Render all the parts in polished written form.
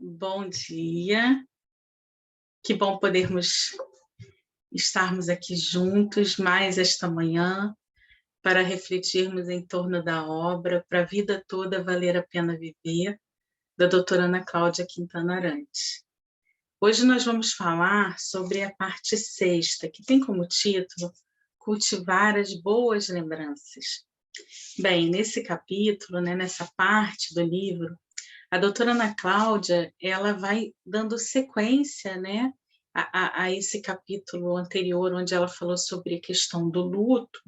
Bom dia, que bom podermos estarmos aqui juntos mais esta manhã para refletirmos em torno da obra Para a Vida Toda Valer a Pena Viver, da doutora Ana Cláudia Quintana Arantes. Hoje nós vamos falar sobre a parte sexta, que tem como título Cultivar as Boas Lembranças. Bem, nesse capítulo, nessa parte do livro, a doutora Ana Cláudia, ela vai dando sequência, a esse capítulo anterior, onde ela falou sobre a questão do luto.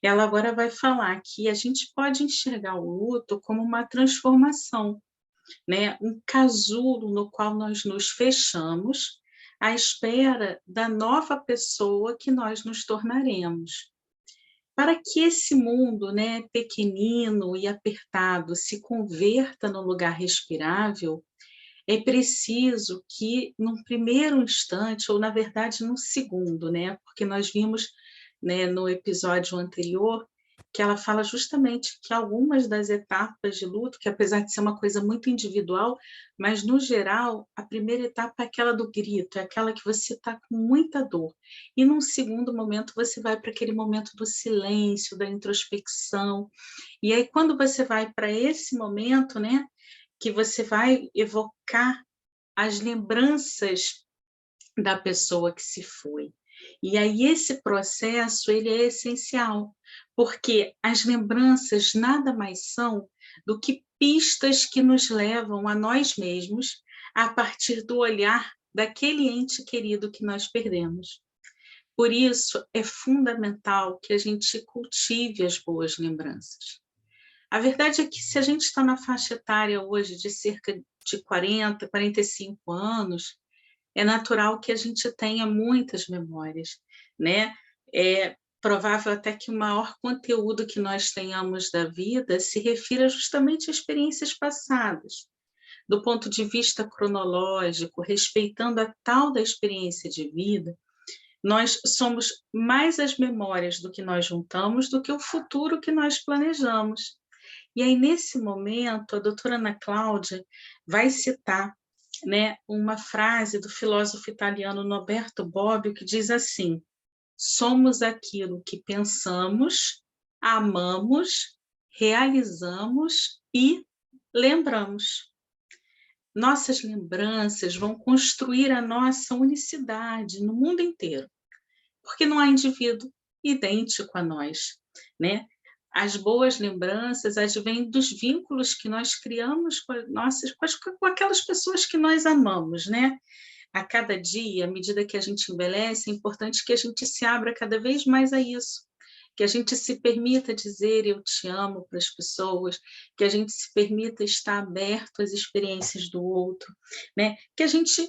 Ela agora vai falar que a gente pode enxergar o luto como uma transformação, um casulo no qual nós nos fechamos à espera da nova pessoa que nós nos tornaremos. Para que esse mundo, pequenino e apertado se converta num lugar respirável, é preciso que, num primeiro instante, ou na verdade num segundo, porque nós vimos, no episódio anterior, que ela fala justamente que algumas das etapas de luto, que apesar de ser uma coisa muito individual, mas no geral, a primeira etapa é aquela do grito, é aquela que você está com muita dor. E num segundo momento você vai para aquele momento do silêncio, da introspecção. E aí quando você vai para esse momento, que você vai evocar as lembranças da pessoa que se foi. E aí esse processo, ele é essencial, porque as lembranças nada mais são do que pistas que nos levam a nós mesmos a partir do olhar daquele ente querido que nós perdemos. Por isso, é fundamental que a gente cultive as boas lembranças. A verdade é que se a gente está na faixa etária hoje de cerca de 40, 45 anos, é natural que a gente tenha muitas memórias, É provável até que o maior conteúdo que nós tenhamos da vida se refira justamente a experiências passadas. Do ponto de vista cronológico, respeitando a tal da experiência de vida, nós somos mais as memórias do que nós juntamos do que o futuro que nós planejamos. E aí, nesse momento, a doutora Ana Cláudia vai citar uma frase do filósofo italiano Norberto Bobbio, que diz assim: somos aquilo que pensamos, amamos, realizamos e lembramos. Nossas lembranças vão construir a nossa unicidade no mundo inteiro, porque não há indivíduo idêntico a nós, As boas lembranças advêm dos vínculos que nós criamos com aquelas pessoas que nós amamos, A cada dia, à medida que a gente envelhece, é importante que a gente se abra cada vez mais a isso, que a gente se permita dizer eu te amo para as pessoas, que a gente se permita estar aberto às experiências do outro, Que a gente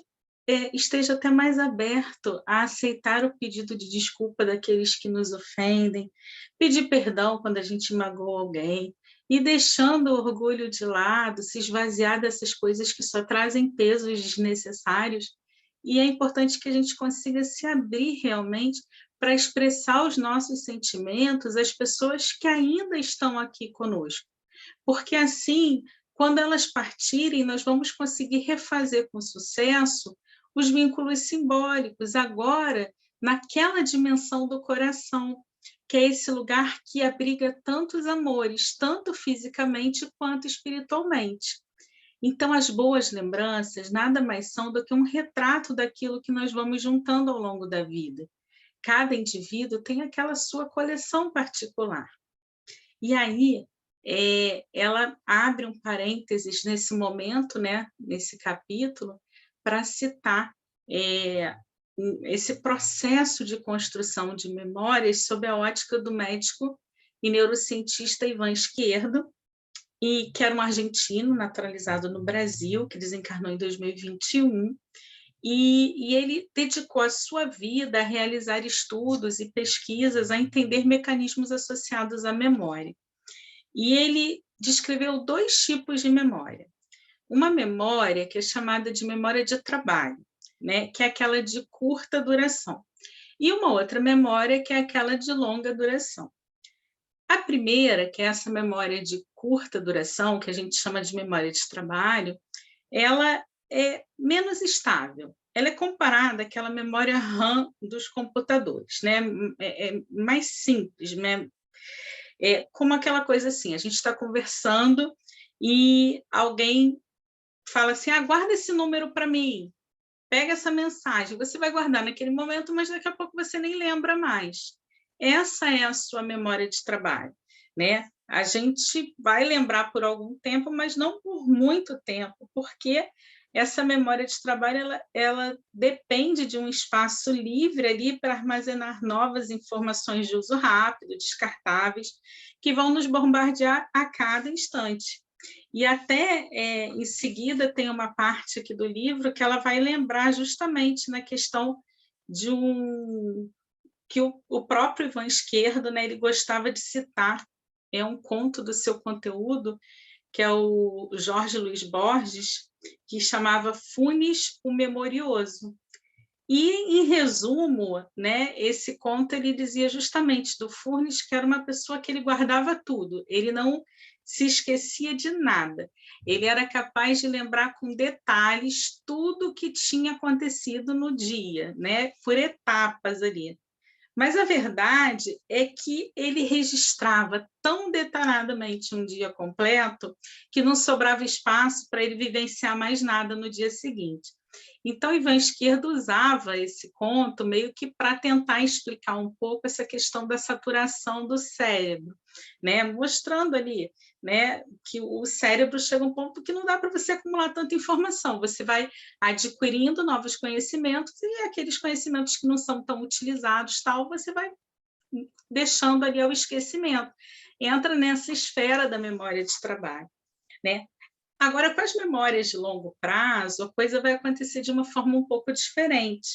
esteja até mais aberto a aceitar o pedido de desculpa daqueles que nos ofendem, pedir perdão quando a gente magoou alguém, e deixando o orgulho de lado, se esvaziar dessas coisas que só trazem pesos desnecessários. E é importante que a gente consiga se abrir realmente para expressar os nossos sentimentos às pessoas que ainda estão aqui conosco. Porque assim, quando elas partirem, nós vamos conseguir refazer com sucesso os vínculos simbólicos, agora naquela dimensão do coração, que é esse lugar que abriga tantos amores, tanto fisicamente quanto espiritualmente. Então, as boas lembranças nada mais são do que um retrato daquilo que nós vamos juntando ao longo da vida. Cada indivíduo tem aquela sua coleção particular. E aí, ela abre um parênteses nesse momento, nesse capítulo, para citar esse processo de construção de memórias sob a ótica do médico e neurocientista Ivan Esquerdo, e que era um argentino naturalizado no Brasil, que desencarnou em 2021, e ele dedicou a sua vida a realizar estudos e pesquisas, a entender mecanismos associados à memória. E ele descreveu 2 tipos de memória. Uma memória que é chamada de memória de trabalho, que é aquela de curta duração, e uma outra memória que é aquela de longa duração. A primeira, que é essa memória de curta duração, que a gente chama de memória de trabalho, ela é menos estável. Ela é comparada àquela memória RAM dos computadores, né? É mais simples, né? É como aquela coisa assim, a gente está conversando e alguém fala assim, guarda esse número para mim, pega essa mensagem, você vai guardar naquele momento, mas daqui a pouco você nem lembra mais. Essa é a sua memória de trabalho, né? A gente vai lembrar por algum tempo, mas não por muito tempo, porque essa memória de trabalho ela depende de um espaço livre ali para armazenar novas informações de uso rápido, descartáveis, que vão nos bombardear a cada instante. E até em seguida tem uma parte aqui do livro que ela vai lembrar justamente na questão de que o próprio Ivan Esquerdo, né, ele gostava de citar, é um conto do seu conteúdo, que é o Jorge Luiz Borges, que chamava Funes o Memorioso. E, em resumo, né, esse conto ele dizia justamente do Funes que era uma pessoa que ele guardava tudo, ele não se esquecia de nada, ele era capaz de lembrar com detalhes tudo o que tinha acontecido no dia, né, por etapas ali. Mas a verdade é que ele registrava tão detalhadamente um dia completo que não sobrava espaço para ele vivenciar mais nada no dia seguinte. Então, Ivan Esquerdo usava esse conto meio que para tentar explicar um pouco essa questão da saturação do cérebro, né? Mostrando ali, né, que o cérebro chega a um ponto que não dá para você acumular tanta informação, você vai adquirindo novos conhecimentos e aqueles conhecimentos que não são tão utilizados, tal, você vai deixando ali ao esquecimento. Entra nessa esfera da memória de trabalho, né? Agora, com as memórias de longo prazo, a coisa vai acontecer de uma forma um pouco diferente.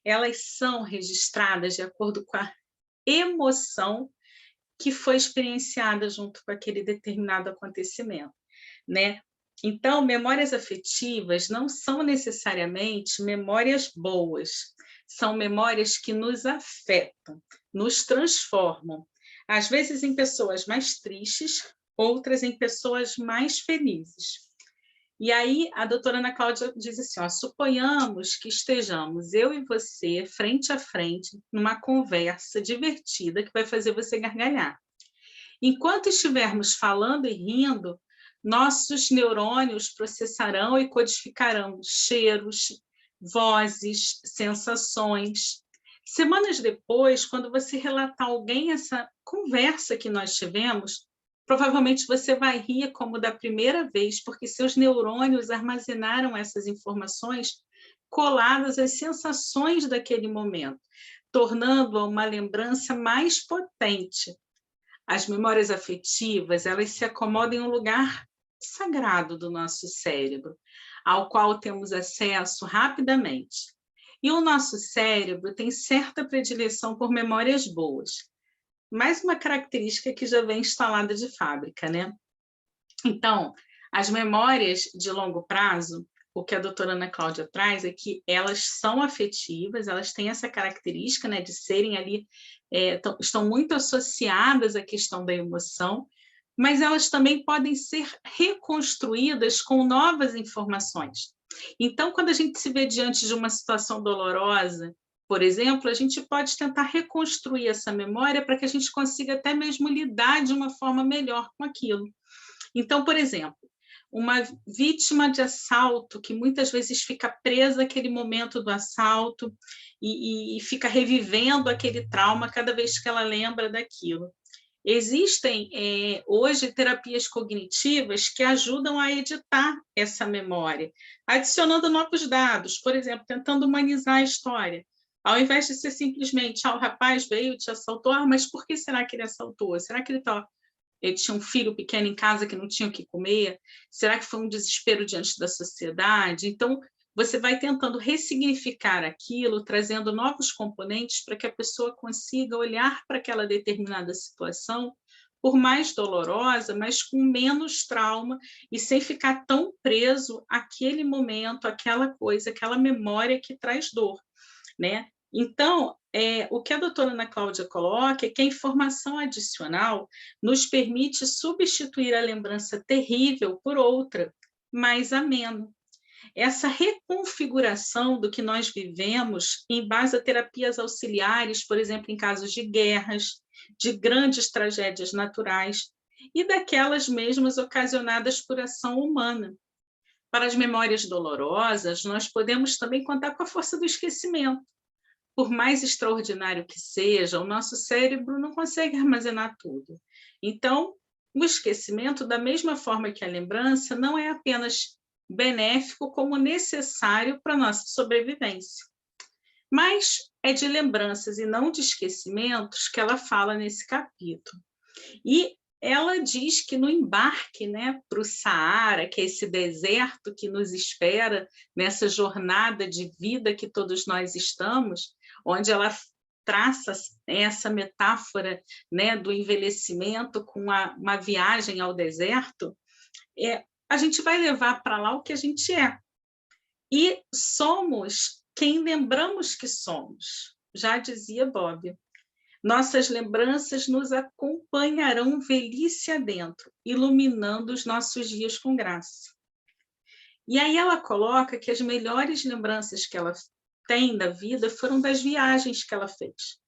Elas são registradas de acordo com a emoção que foi experienciada junto com aquele determinado acontecimento, né? Então, memórias afetivas não são necessariamente memórias boas, são memórias que nos afetam, nos transformam, às vezes em pessoas mais tristes, outras em pessoas mais felizes. E aí a doutora Ana Cláudia diz assim, suponhamos que estejamos eu e você frente a frente numa conversa divertida que vai fazer você gargalhar. Enquanto estivermos falando e rindo, nossos neurônios processarão e codificarão cheiros, vozes, sensações. Semanas depois, quando você relatar a alguém essa conversa que nós tivemos, provavelmente você vai rir como da primeira vez, porque seus neurônios armazenaram essas informações coladas às sensações daquele momento, tornando-a uma lembrança mais potente. As memórias afetivas, elas se acomodam em um lugar sagrado do nosso cérebro, ao qual temos acesso rapidamente. E o nosso cérebro tem certa predileção por memórias boas. Mais uma característica que já vem instalada de fábrica, né? Então, as memórias de longo prazo, o que a doutora Ana Cláudia traz é que elas são afetivas, elas têm essa característica, né, de serem ali, estão muito associadas à questão da emoção, mas elas também podem ser reconstruídas com novas informações. Então, quando a gente se vê diante de uma situação dolorosa, por exemplo, a gente pode tentar reconstruir essa memória para que a gente consiga até mesmo lidar de uma forma melhor com aquilo. Então, por exemplo, uma vítima de assalto que muitas vezes fica presa àquele momento do assalto e fica revivendo aquele trauma cada vez que ela lembra daquilo. Existem hoje terapias cognitivas que ajudam a editar essa memória, adicionando novos dados, por exemplo, tentando humanizar a história. Ao invés de ser simplesmente, o rapaz veio, te assaltou, mas por que será que ele assaltou? Será que ele tinha um filho pequeno em casa que não tinha o que comer? Será que foi um desespero diante da sociedade? Então, você vai tentando ressignificar aquilo, trazendo novos componentes para que a pessoa consiga olhar para aquela determinada situação, por mais dolorosa, mas com menos trauma e sem ficar tão preso àquele momento, àquela coisa, àquela memória que traz dor, né? Então, o que a doutora Ana Cláudia coloca é que a informação adicional nos permite substituir a lembrança terrível por outra, mais amena. essa reconfiguração do que nós vivemos em base a terapias auxiliares, por exemplo, em casos de guerras, de grandes tragédias naturais e daquelas mesmas ocasionadas por ação humana. Para as memórias dolorosas, nós podemos também contar com a força do esquecimento. Por mais extraordinário que seja, o nosso cérebro não consegue armazenar tudo. Então, o esquecimento, da mesma forma que a lembrança, não é apenas benéfico, como necessário para a nossa sobrevivência. Mas é de lembranças e não de esquecimentos que ela fala nesse capítulo. E ela diz que no embarque, né, para o Saara, que é esse deserto que nos espera nessa jornada de vida que todos nós estamos, onde ela traça essa metáfora, né, do envelhecimento com uma viagem ao deserto, a gente vai levar para lá o que a gente é. E somos quem lembramos que somos, já dizia Bob. Nossas lembranças nos acompanharão velhice adentro, iluminando os nossos dias com graça. E aí ela coloca que as melhores lembranças que ela tem da vida foram das viagens que ela fez.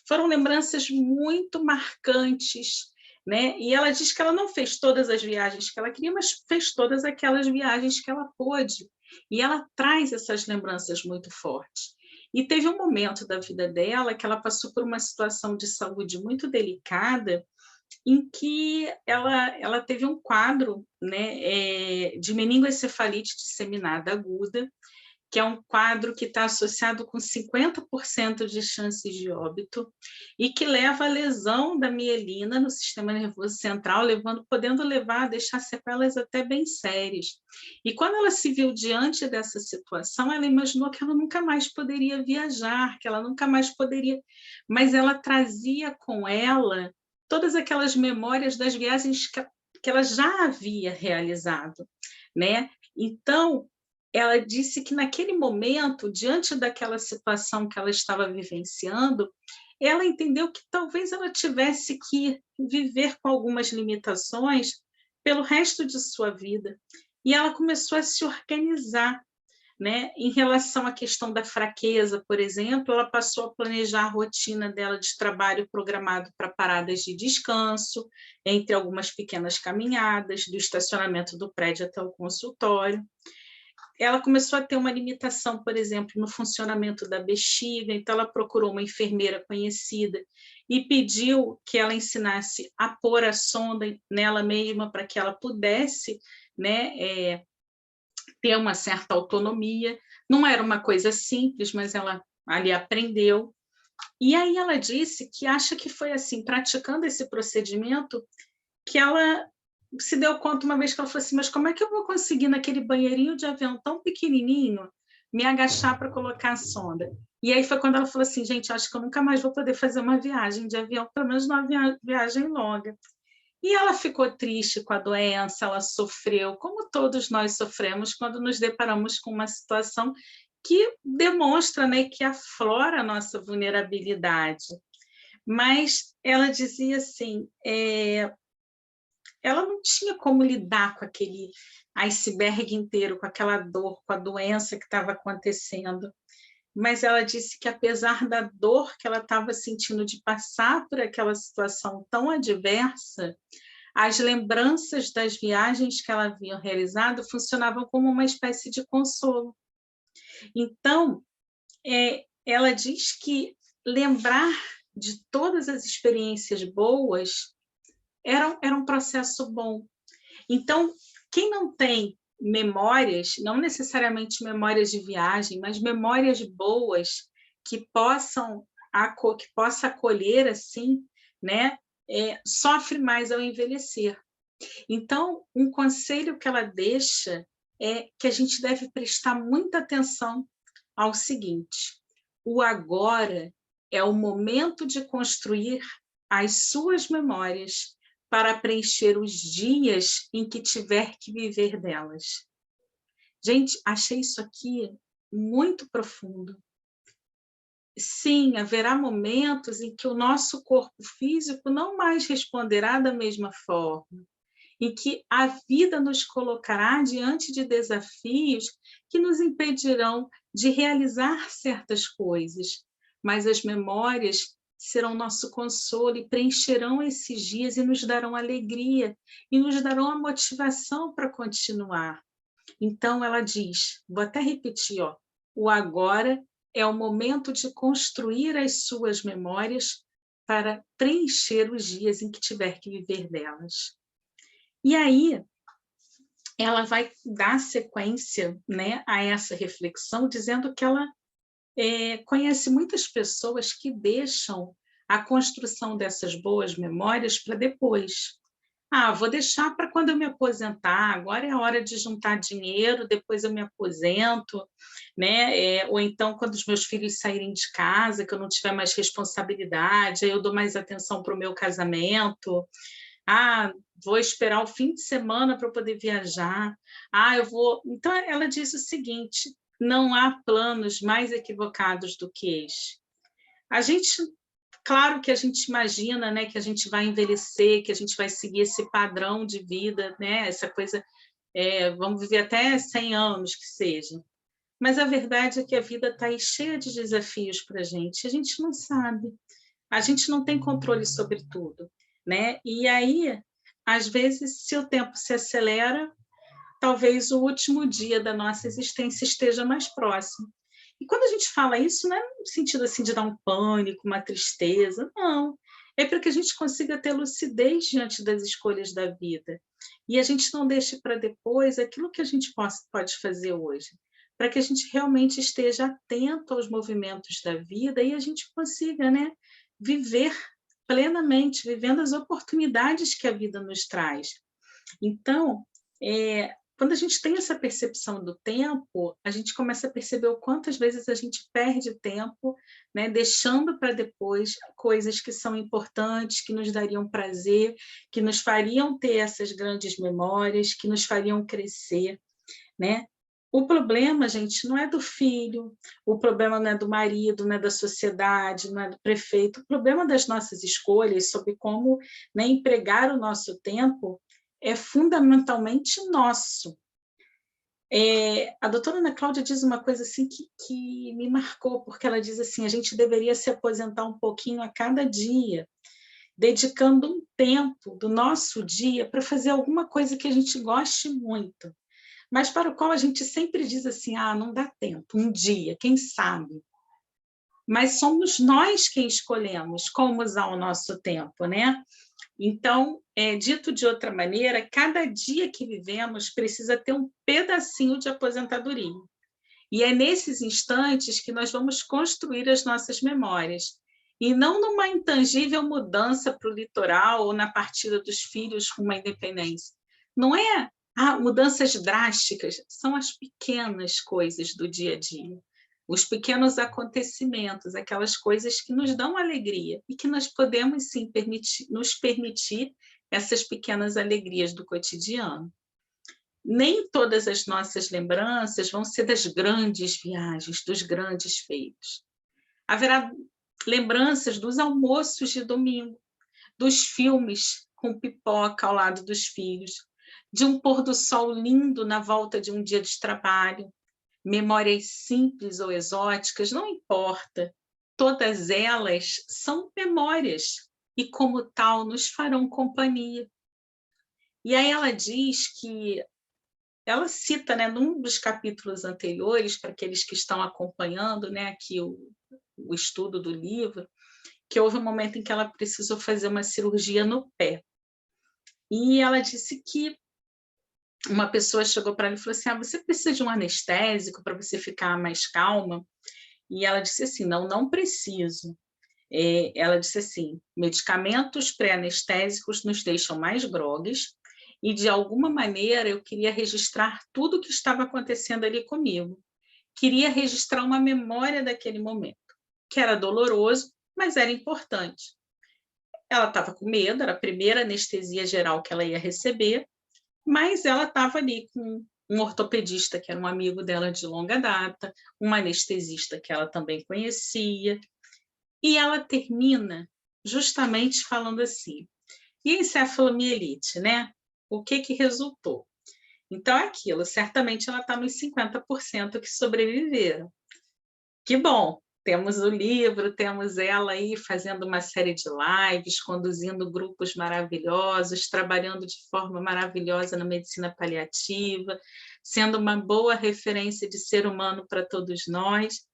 Foram lembranças muito marcantes, né? E ela diz que ela não fez todas as viagens que ela queria, mas fez todas aquelas viagens que ela pôde. E ela traz essas lembranças muito fortes. E teve um momento da vida dela que ela passou por uma situação de saúde muito delicada, em que ela teve um quadro, né, de meningoencefalite disseminada aguda, que é um quadro que está associado com 50% de chances de óbito e que leva à lesão da mielina no sistema nervoso central, podendo levar a deixar sequelas até bem sérias. E quando ela se viu diante dessa situação, ela imaginou que ela nunca mais poderia viajar, que ela nunca mais poderia... Mas ela trazia com ela todas aquelas memórias das viagens que ela já havia realizado, né? Então, ela disse que naquele momento, diante daquela situação que ela estava vivenciando, ela entendeu que talvez ela tivesse que viver com algumas limitações pelo resto de sua vida. E ela começou a se organizar, né? Em relação à questão da fraqueza, por exemplo, ela passou a planejar a rotina dela de trabalho programado para paradas de descanso, entre algumas pequenas caminhadas, do estacionamento do prédio até o consultório. Ela começou a ter uma limitação, por exemplo, no funcionamento da bexiga, então ela procurou uma enfermeira conhecida e pediu que ela ensinasse a pôr a sonda nela mesma para que ela pudesse, né, ter uma certa autonomia. Não era uma coisa simples, mas ela ali aprendeu. E aí ela disse que acha que foi assim, praticando esse procedimento, que ela se deu conta uma vez que ela falou assim, mas como é que eu vou conseguir naquele banheirinho de avião tão pequenininho me agachar para colocar a sonda? E aí foi quando ela falou assim, gente, acho que eu nunca mais vou poder fazer uma viagem de avião, pelo menos uma viagem longa. E ela ficou triste com a doença, ela sofreu, como todos nós sofremos quando nos deparamos com uma situação que demonstra, né, que aflora a nossa vulnerabilidade. Mas ela dizia assim, ela não tinha como lidar com aquele iceberg inteiro, com aquela dor, com a doença que estava acontecendo. Mas ela disse que, apesar da dor que ela estava sentindo de passar por aquela situação tão adversa, as lembranças das viagens que ela havia realizado funcionavam como uma espécie de consolo. Então, ela diz que lembrar de todas as experiências boas era um processo bom. Então, quem não tem memórias, não necessariamente memórias de viagem, mas memórias boas que possa acolher assim, né, sofre mais ao envelhecer. Então, um conselho que ela deixa é que a gente deve prestar muita atenção ao seguinte: o agora é o momento de construir as suas memórias para preencher os dias em que tiver que viver delas. Gente, achei isso aqui muito profundo. Sim, haverá momentos em que o nosso corpo físico não mais responderá da mesma forma. em que a vida nos colocará diante de desafios que nos impedirão de realizar certas coisas, mas as memórias serão nosso consolo e preencherão esses dias e nos darão alegria e nos darão a motivação para continuar. Então ela diz, vou até repetir, ó, o agora é o momento de construir as suas memórias para preencher os dias em que tiver que viver delas. E aí, ela vai dar sequência, né, a essa reflexão, dizendo que ela conhece muitas pessoas que deixam a construção dessas boas memórias para depois. Ah, vou deixar para quando eu me aposentar, agora é a hora de juntar dinheiro, depois eu me aposento, né? Ou então quando os meus filhos saírem de casa, que eu não tiver mais responsabilidade, aí eu dou mais atenção para o meu casamento. Ah, vou esperar o fim de semana para poder viajar. Ah, eu vou. Então ela diz o seguinte: não há planos mais equivocados do que este. A gente, claro que a gente imagina, né, que a gente vai envelhecer, que a gente vai seguir esse padrão de vida, né, essa coisa, vamos viver até 100 anos que seja. Mas a verdade é que a vida está aí cheia de desafios para a gente não sabe, a gente não tem controle sobre tudo, né? E aí, às vezes, se o tempo se acelera, talvez o último dia da nossa existência esteja mais próximo. E quando a gente fala isso, não é no sentido assim de dar um pânico, uma tristeza, não. É para que a gente consiga ter lucidez diante das escolhas da vida. E a gente não deixe para depois aquilo que a gente pode fazer hoje. Para que a gente realmente esteja atento aos movimentos da vida e a gente consiga, né, viver plenamente, vivendo as oportunidades que a vida nos traz. Então, quando a gente tem essa percepção do tempo, a gente começa a perceber o quantas vezes a gente perde tempo, né, deixando para depois coisas que são importantes, que nos dariam prazer, que nos fariam ter essas grandes memórias, que nos fariam crescer, né? O problema, gente, não é do filho, o problema não é do marido, não é da sociedade, não é do prefeito. O problema das nossas escolhas sobre como, né, empregar o nosso tempo é fundamentalmente nosso. A doutora Ana Cláudia diz uma coisa assim que me marcou, porque ela diz assim, a gente deveria se aposentar um pouquinho a cada dia, dedicando um tempo do nosso dia para fazer alguma coisa que a gente goste muito, mas para o qual a gente sempre diz assim, ah, não dá tempo, um dia, quem sabe? Mas somos nós quem escolhemos como usar o nosso tempo, né? Então, dito de outra maneira, cada dia que vivemos precisa ter um pedacinho de aposentadoria. E é nesses instantes que nós vamos construir as nossas memórias. E não numa intangível mudança para o litoral ou na partida dos filhos com uma independência. Não é mudanças drásticas, são as pequenas coisas do dia a dia. Os pequenos acontecimentos, aquelas coisas que nos dão alegria e que nós podemos, sim, nos permitir essas pequenas alegrias do cotidiano. Nem todas as nossas lembranças vão ser das grandes viagens, dos grandes feitos. Haverá lembranças dos almoços de domingo, dos filmes com pipoca ao lado dos filhos, de um pôr do sol lindo na volta de um dia de trabalho, memórias simples ou exóticas, não importa, todas elas são memórias e, como tal, nos farão companhia. E aí ela diz que, ela cita, né, num dos capítulos anteriores, para aqueles que estão acompanhando, né, aqui o estudo do livro, que houve um momento em que ela precisou fazer uma cirurgia no pé. E ela disse que uma pessoa chegou para ela e falou assim, você precisa de um anestésico para você ficar mais calma? E ela disse assim, não preciso. Ela disse assim, medicamentos pré-anestésicos nos deixam mais grogues e, de alguma maneira, eu queria registrar tudo o que estava acontecendo ali comigo. Queria registrar uma memória daquele momento, que era doloroso, mas era importante. Ela estava com medo, era a primeira anestesia geral que ela ia receber, mas ela estava ali com um ortopedista, que era um amigo dela de longa data, uma anestesista que ela também conhecia, e ela termina justamente falando assim, e encefalomielite, né? o que que resultou? Então é aquilo, certamente ela está nos 50% que sobreviveram. Que bom, temos o livro, temos ela aí fazendo uma série de lives, conduzindo grupos maravilhosos, trabalhando de forma maravilhosa na medicina paliativa, sendo uma boa referência de ser humano para todos nós.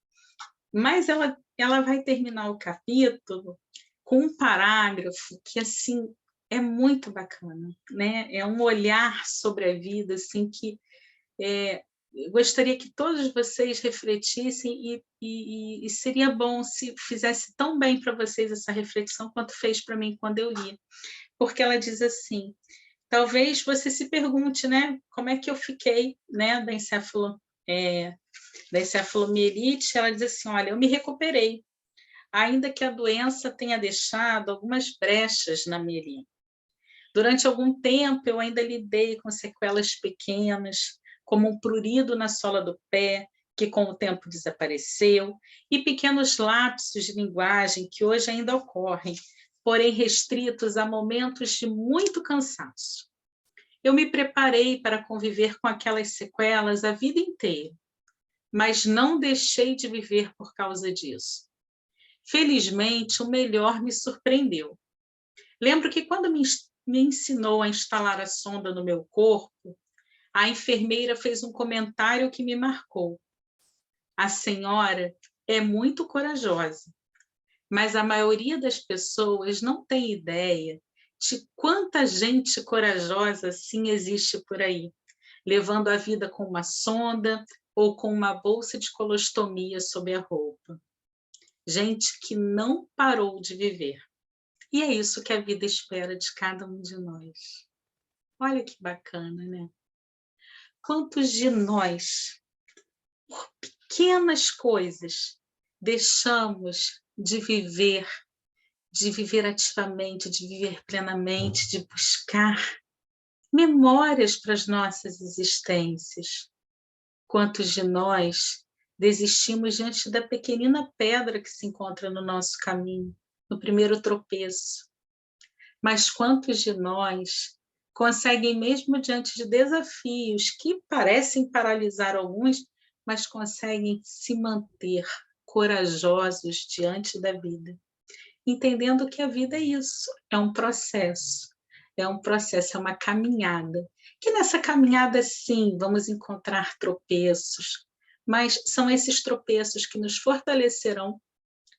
Mas ela vai terminar o capítulo com um parágrafo que, assim, é muito bacana, né? É um olhar sobre a vida, assim, que eu gostaria que todos vocês refletissem e seria bom se fizesse tão bem para vocês essa reflexão quanto fez para mim quando eu li. Porque ela diz assim, talvez você se pergunte, né, como é que eu fiquei, né, da encefalomielite. Ela diz assim, olha, eu me recuperei, ainda que a doença tenha deixado algumas brechas na minha linha. Durante algum tempo, eu ainda lidei com sequelas pequenas, como um prurido na sola do pé, que com o tempo desapareceu, e pequenos lapsos de linguagem que hoje ainda ocorrem, porém restritos a momentos de muito cansaço. Eu me preparei para conviver com aquelas sequelas a vida inteira, mas não deixei de viver por causa disso. Felizmente, o melhor me surpreendeu. Lembro que quando me ensinou a instalar a sonda no meu corpo, a enfermeira fez um comentário que me marcou. A senhora é muito corajosa, mas a maioria das pessoas não tem ideia de quanta gente corajosa assim existe por aí, levando a vida com uma sonda ou com uma bolsa de colostomia sob a roupa. Gente que não parou de viver. E é isso que a vida espera de cada um de nós. Olha que bacana, né? Quantos de nós, por pequenas coisas, deixamos de viver ativamente, de viver plenamente, de buscar memórias para as nossas existências? Quantos de nós desistimos diante da pequenina pedra que se encontra no nosso caminho, no primeiro tropeço? Mas quantos de nós conseguem, mesmo diante de desafios que parecem paralisar alguns, mas conseguem se manter corajosos diante da vida, entendendo que a vida é isso, é um processo, é uma caminhada, que nessa caminhada, sim, vamos encontrar tropeços, mas são esses tropeços que nos fortalecerão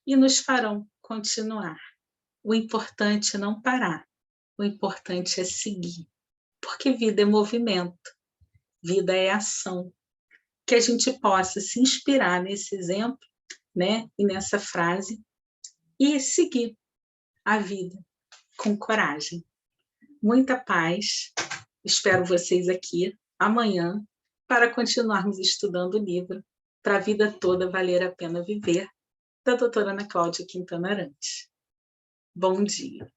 e nos farão continuar. O importante é não parar, o importante é seguir, porque vida é movimento, vida é ação. Que a gente possa se inspirar nesse exemplo, né, e nessa frase, e seguir a vida com coragem. Muita paz, espero vocês aqui amanhã para continuarmos estudando o livro Para a Vida Toda Valer a Pena Viver, da doutora Ana Cláudia Quintana Arantes. Bom dia.